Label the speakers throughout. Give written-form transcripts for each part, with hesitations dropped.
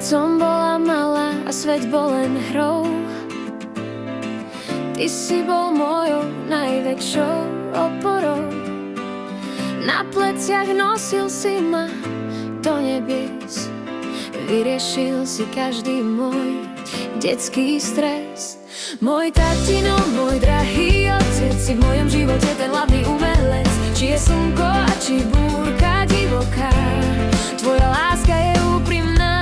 Speaker 1: Keď som bola malá a svet bol len hrou, ty si bol mojou najväčšou oporou. Na pleciach nosil si ma do nebies, vyriešil si každý môj detský stres. Môj tatino, môj drahý otec, si v mojom živote ten hlavný umelec. Či je slnko a či búrka divoká, tvoja láska je úprimná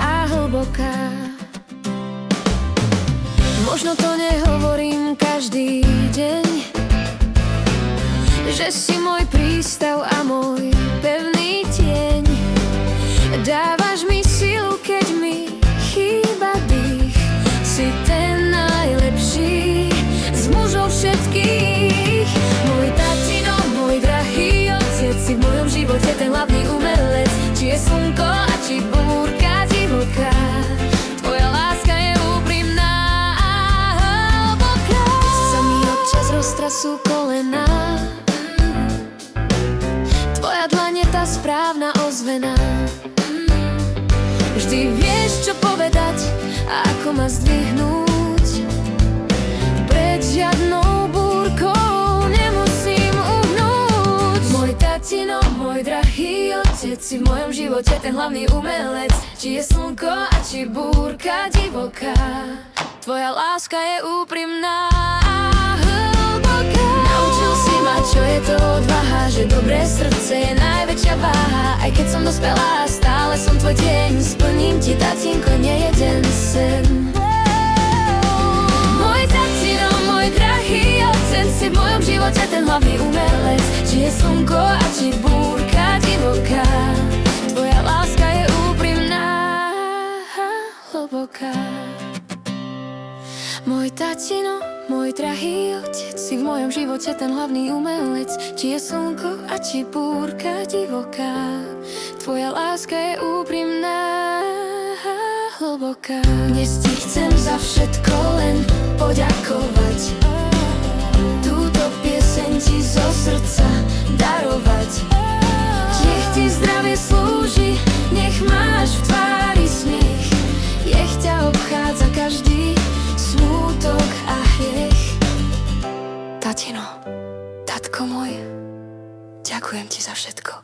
Speaker 1: a hlboká. Možno to nehovorím každý deň, že si môj prístav a môj pevný tieň. Dávaš mi silu, keď mi chýba dých. Si ten najlepší z mužov všetkých. Môj tatino, môj drahý otec, si v mojom živote ten hlavný umelec. Či je slnko a či búrka divoká, tvoja láska je úprimná a hlboká. Sa mi občas roztrasú kolená, tvoja dlaň je tá správna ozvená. Vždy vieš, čo povedať a ako ma zdvihnúť. Pred žiadnou búrkou nemusím uhnúť. Môj tatino, môj drahý otec, si v mojom živote ten hlavný umelec. Či je slnko a či búrka divoká, tvoja láska je úprimná a hlboká. Naučil si ma, čo je to odvaha, že dobré srdce je najväčšia váha. Aj keď som dospelá, stále som tvoj deň. Splním ti, tatínko, nejeden sen. Môj tatino, môj drahý otec, si v mojom živote ten hlavný umelec. Či je slnko a či búrka divoká, tvoja láska je úprimná a hlboká. Môj tatino, môj drahý otec, si v mojom živote ten hlavný umelec. Či je slnko a či búrka divoká, tvoja láska je úprimná a hlboká. Dnes ti chcem za všetko len poďakovať, túto pieseň ti zo srdca darovať. Nech ti zdravie slúži, nech máš v tvári smiech, nech ťa obchádza každý smútok a hriech. Tatino, tatko môj, ďakujem ti za všetko.